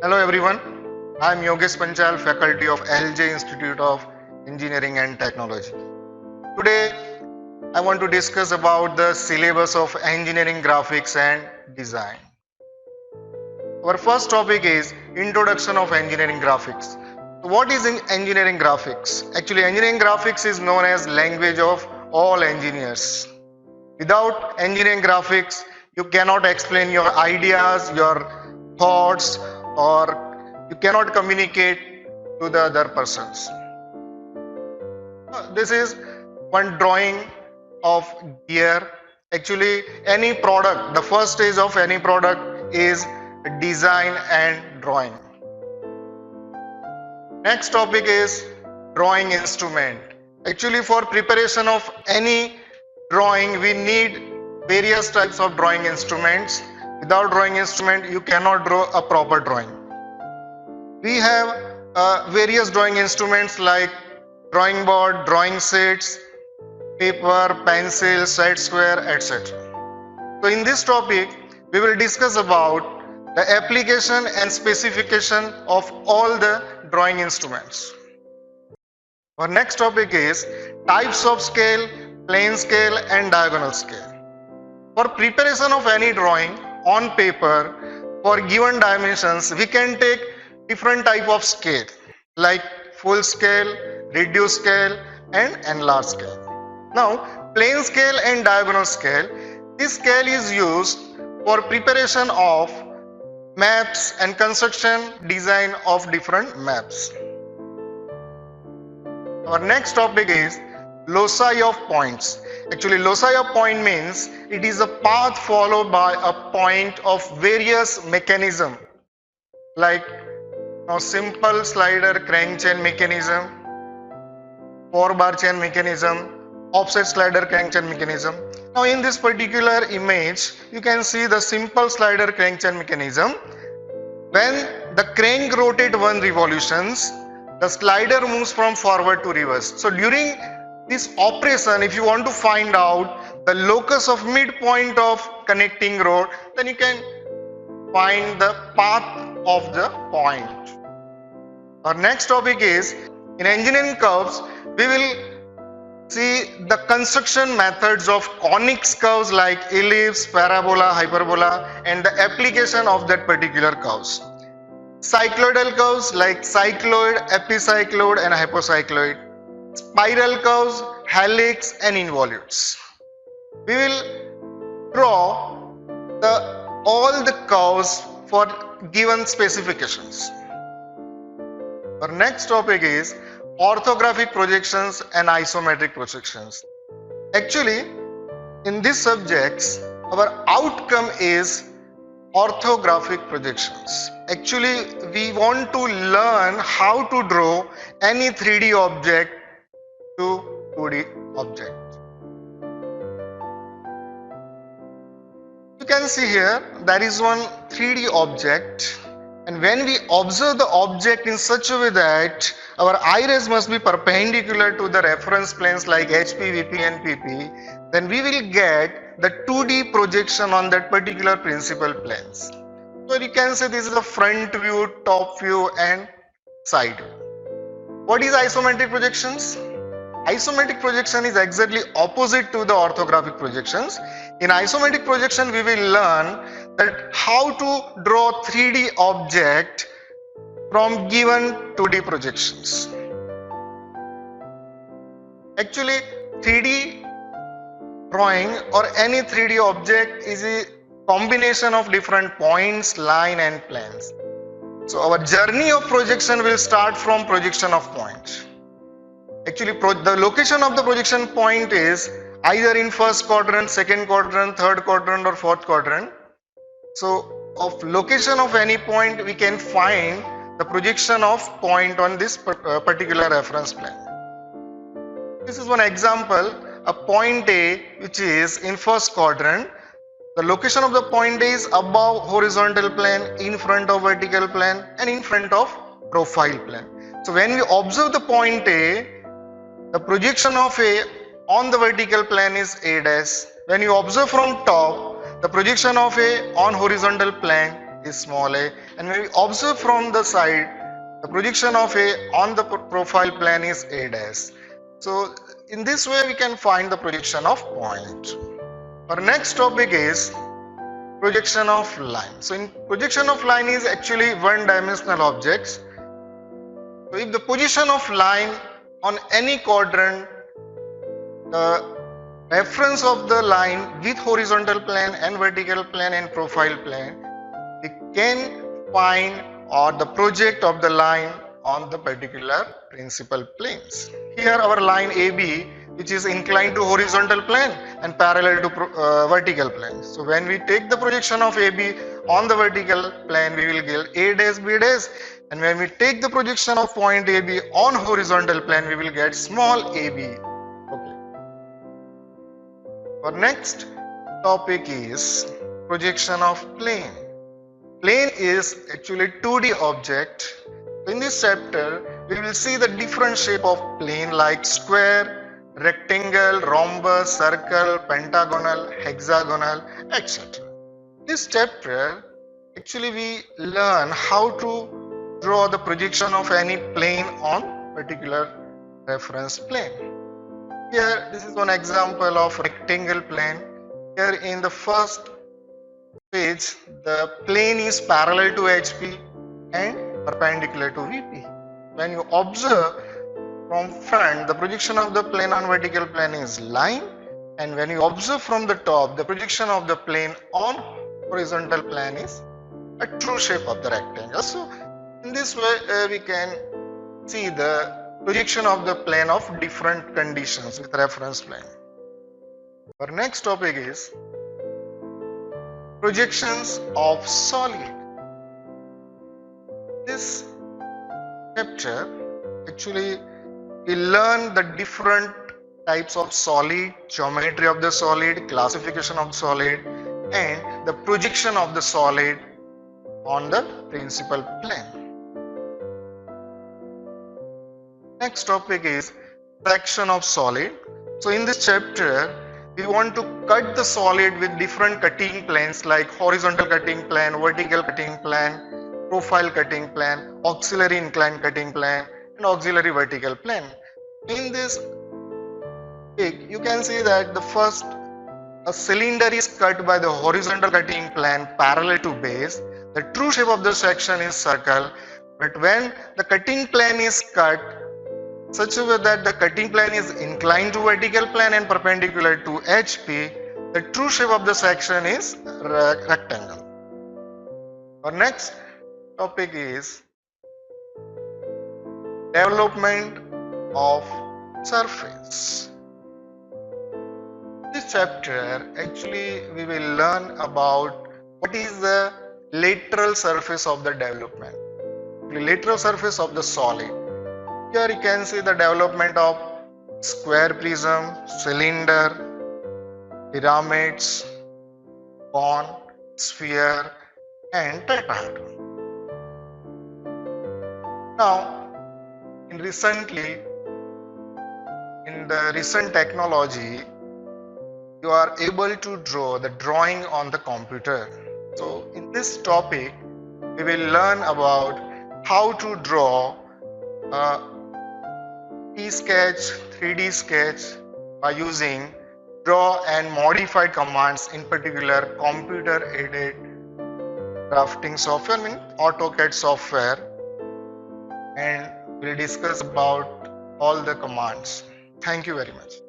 Hello everyone, I am Yogesh Panchal, faculty of LJ Institute of Engineering and Technology. Today I want to discuss about the syllabus of engineering graphics and design. Our first topic is introduction of engineering graphics. What is engineering graphics? Actually, engineering graphics is known as language of all engineers. Without engineering graphics, you cannot explain your ideas, your thoughts, or you cannot communicate to the other persons. This is one drawing of gear. Actually, any product, the first stage of any product is design and drawing. Next topic is drawing instrument. Actually, for preparation of any drawing, we need various types of drawing instruments. Without drawing instrument, you cannot draw a proper drawing. We have various drawing instruments like drawing board, drawing sheets, paper, pencil, set square, etc. So in this topic, we will discuss about the application and specification of all the drawing instruments. Our next topic is types of scale, plane scale and diagonal scale. For preparation of any drawing on paper for given dimensions, we can take different type of scale like full scale, reduced scale and enlarged scale. Now, plane scale and diagonal scale, this scale is used for preparation of maps and construction design of different maps. Our next topic is loci of points. Actually, loci of point means it is a path followed by a point of various mechanism like simple slider crank chain mechanism, 4-bar chain mechanism, offset slider crank chain mechanism. Now in this particular image, you can see the simple slider crank chain mechanism. When the crank rotates 1 revolutions, the slider moves from forward to reverse. So during this operation, if you want to find out the locus of midpoint of connecting rod, then you can find the path of the point. Our next topic is in engineering curves, we will see the construction methods of conic curves like ellipse, parabola, hyperbola and the application of that particular curves. Cycloidal curves like cycloid, epicycloid and hypocycloid. Spiral curves, helix and involutes. We will draw all the curves for given specifications. Our next topic is orthographic projections and isometric projections. Actually, in these subjects, our outcome is orthographic projections. Actually, we want to learn how to draw any 3D object to 2D object. You can see here there is one 3D object, and when we observe the object in such a way that our eye rays must be perpendicular to the reference planes like HP, VP and PP, then we will get the 2D projection on that particular principal planes. So you can say this is the front view, top view and side view. What is isometric projections? Isometric projection is exactly opposite to the orthographic projections. In isometric projection, we will learn that how to draw 3D object from given 2D projections. Actually, 3D drawing or any 3D object is a combination of different points, line and planes. So our journey of projection will start from projection of point. Actually, the location of the projection point is either in first quadrant, second quadrant, third quadrant or fourth quadrant. So of location of any point, we can find the projection of point on this particular reference plane. This is one example, a point A which is in first quadrant. The location of the point A is above horizontal plane, in front of vertical plane and in front of profile plane. So when we observe the point A, the projection of A on the vertical plane is A dash. When you observe from top, the projection of A on horizontal plane is small a, and when we observe from the side, the projection of a on the profile plane is a dash. So in this way we can find the projection of point. Our next topic is projection of line. So in projection of line is actually one-dimensional objects. So if the position of line on any quadrant, the reference of the line with horizontal plane and vertical plane and profile plane, we can find or the project of the line on the particular principal planes. Here our line AB, which is inclined to horizontal plane and parallel to vertical plane. So when we take the projection of AB on the vertical plane, we will get A dash B dash, and when we take the projection of point AB on horizontal plane, we will get small ab. Okay. Our next topic is projection of plane. Plane is actually 2D object. In this chapter, we will see the different shape of plane like square, rectangle, rhombus, circle, pentagonal, hexagonal, etc. This chapter, actually we learn how to draw the projection of any plane on particular reference plane. Here, this is one example of rectangle plane. Here in the first page, the plane is parallel to HP and perpendicular to VP. When you observe from front, the projection of the plane on vertical plane is line, and when you observe from the top, the projection of the plane on horizontal plane is a true shape of the rectangle. So in this way we can see the projection of the plane of different conditions with reference plane. Our next topic is projections of solid. This chapter, actually we learn the different types of solid, geometry of the solid, classification of solid, and the projection of the solid on the principal plane. Next topic is section of solid. So in this chapter, we want to cut the solid with different cutting planes like horizontal cutting plane, vertical cutting plane, profile cutting plane, auxiliary inclined cutting plane, and auxiliary vertical plane. In this pic, you can see that the first a cylinder is cut by the horizontal cutting plane parallel to base. The true shape of the section is circle, but when the cutting plane is cut such a way that the cutting plane is inclined to vertical plane and perpendicular to HP, the true shape of the section is rectangle. Our next topic is development of surface. This chapter, actually we will learn about what is the lateral surface of the development, the lateral surface of the solid. Here you can see the development of square prism, cylinder, pyramids, cone, sphere, and tetrahedron. Now, in the recent technology, you are able to draw the drawing on the computer. So in this topic, we will learn about how to draw a T-sketch, 3D sketch by using draw and modify commands, in particular computer aided drafting software, means AutoCAD software, and we'll discuss about all the commands. Thank you very much.